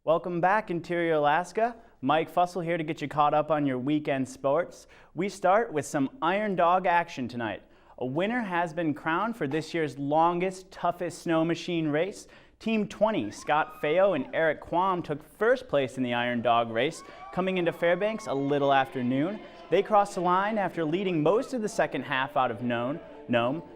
Welcome back, Interior Alaska. Mike Fussell here to get you caught up on your weekend sports. We start with some Iron Dog action tonight. A winner has been crowned for this year's longest, toughest snow machine race. Team 20, Scott Feo and Eric Quam, took first place in the Iron Dog race, coming into Fairbanks a little after noon. They crossed the line after leading most of the second half out of Nome.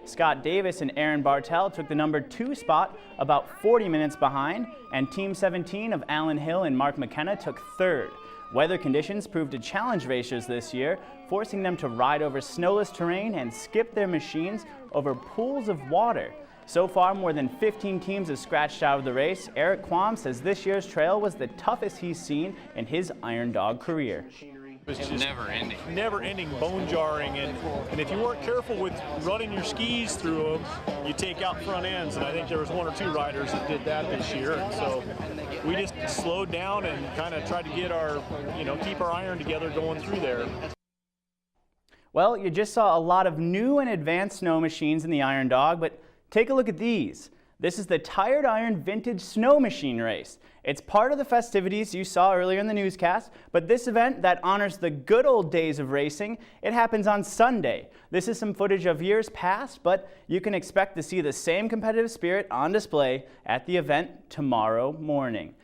Scott Davis and Aaron Bartell took the number 2 spot, about 40 minutes behind, and Team 17 of Alan Hill and Mark McKenna took third. Weather conditions proved to challenge racers this year, forcing them to ride over snowless terrain and skip their machines over pools of water. So far, more than 15 teams have scratched out of the race. Eric Quam says this year's trail was the toughest he's seen in his Iron Dog career. It was just never ending bone jarring, and if you weren't careful with running your skis through them, you take out front ends, and I think there was 1 or 2 riders that did that this year, and so we just slowed down and kind of tried to get our, keep our iron together going through there. Well, you just saw a lot of new and advanced snow machines in the Iron Dog, but take a look at these. This is the Tired Iron Vintage Snow Machine Race. It's part of the festivities you saw earlier in the newscast, but this event that honors the good old days of racing, it happens on Sunday. This is some footage of years past, but you can expect to see the same competitive spirit on display at the event tomorrow morning.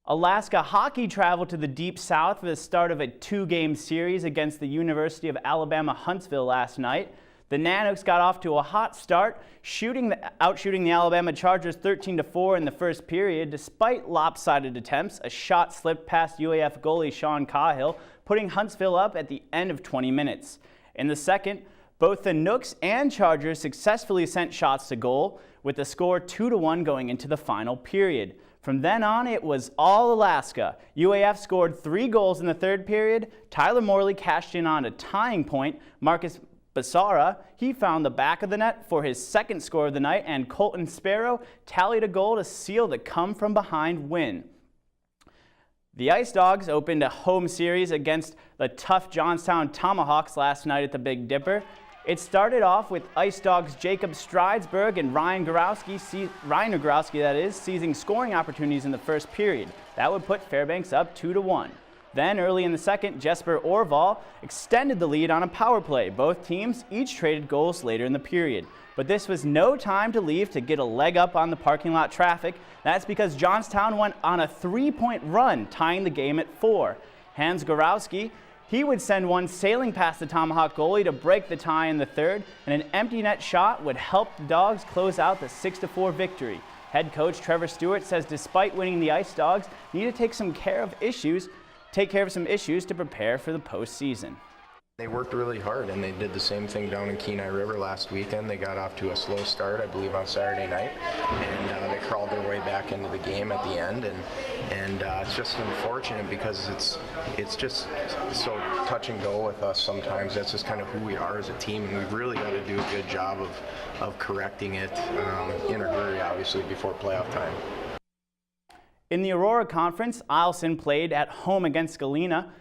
Alaska hockey traveled to the Deep South for the start of a 2-game series against the University of Alabama Huntsville last night. The Nanooks got off to a hot start, outshooting the Alabama Chargers 13-4 in the first period. Despite lopsided attempts, a shot slipped past UAF goalie Sean Cahill, putting Huntsville up at the end of 20 minutes. In the second, both the Nooks and Chargers successfully sent shots to goal, with the score 2-1 going into the final period. From then on, it was all Alaska. UAF scored 3 goals in the third period. Tyler Morley cashed in on a tying point. Marcus Basara, he found the back of the net for his second score of the night, and Colton Sparrow tallied a goal to seal the come-from-behind win. The Ice Dogs opened a home series against the tough Johnstown Tomahawks last night at the Big Dipper. It started off with Ice Dogs Jacob Stridesberg and Ryan Nagrowski, seizing scoring opportunities in the first period. That would put Fairbanks up 2-1. Then, early in the second, Jesper Orval extended the lead on a power play. Both teams each traded goals later in the period. But this was no time to leave to get a leg up on the parking lot traffic. That's because Johnstown went on a 3-point run, tying the game at 4. Hans Gorowski, he would send one sailing past the Tomahawk goalie to break the tie in the third, and an empty net shot would help the Dogs close out the 6-4 victory. Head coach Trevor Stewart says despite winning, the Ice Dogs need to take care of some issues to prepare for the postseason. They worked really hard, and they did the same thing down in Kenai River last weekend. They got off to a slow start, I believe, on Saturday night, and they crawled their way back into the game at the end. And it's just unfortunate because it's just so touch and go with us sometimes. That's just kind of who we are as a team, and we've really got to do a good job of correcting it in a hurry, obviously, before playoff time. In the Aurora Conference, Eielson played at home against Galena.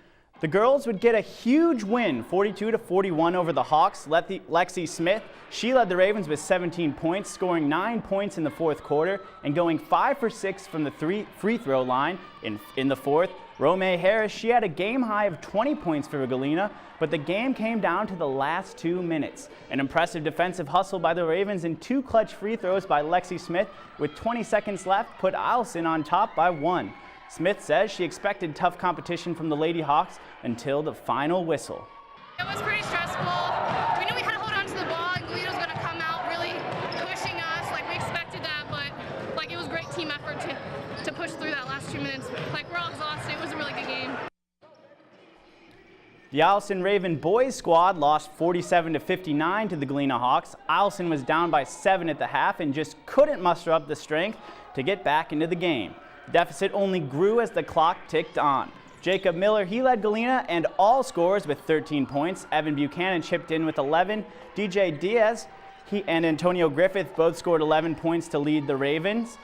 The girls would get a huge win, 42-41 over the Hawks. Lexi Smith, she led the Ravens with 17 points, scoring 9 points in the fourth quarter and going 5 for 6 from the free throw line in the fourth. Romay Harris, she had a game high of 20 points for Galena, but the game came down to the last 2 minutes. An impressive defensive hustle by the Ravens and 2 clutch free throws by Lexi Smith with 20 seconds left put Eielson on top by 1. Smith says she expected tough competition from the Lady Hawks until the final whistle. It was pretty stressful. We knew we had to hold on to the ball, and Galena was going to come out really pushing us. We expected that, but it was great team effort to push through that last 2 minutes. We're all exhausted. It was a really good game. The Eielson Raven boys squad lost 47-59 to the Galena Hawks. Eielson was down by 7 at the half and just couldn't muster up the strength to get back into the game. The deficit only grew as the clock ticked on. Jacob Miller, he led Galena and all scorers with 13 points. Evan Buchanan chipped in with 11. DJ Diaz and Antonio Griffith both scored 11 points to lead the Ravens.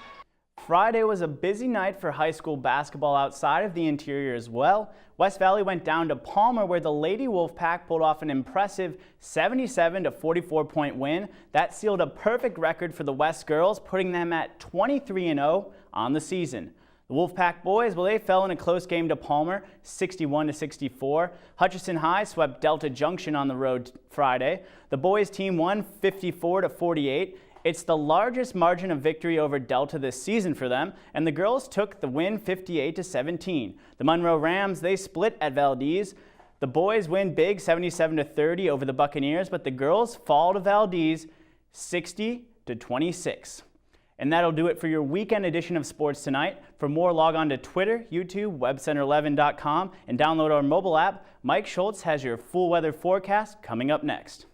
Friday was a busy night for high school basketball outside of the interior as well. West Valley went down to Palmer, where the Lady Wolfpack pulled off an impressive 77-44 point win. That sealed a perfect record for the West girls, putting them at 23-0 on the season. The Wolfpack boys, well, they fell in a close game to Palmer, 61-64. Hutchinson High swept Delta Junction on the road Friday. The boys team won 54-48. It's the largest margin of victory over Delta this season for them, and the girls took the win 58-17. The Monroe Rams, they split at Valdez. The boys win big 77-30 over the Buccaneers, but the girls fall to Valdez 60-26. And that'll do it for your weekend edition of Sports Tonight. For more, log on to Twitter, YouTube, webcenter11.com, and download our mobile app. Mike Schultz has your full weather forecast coming up next.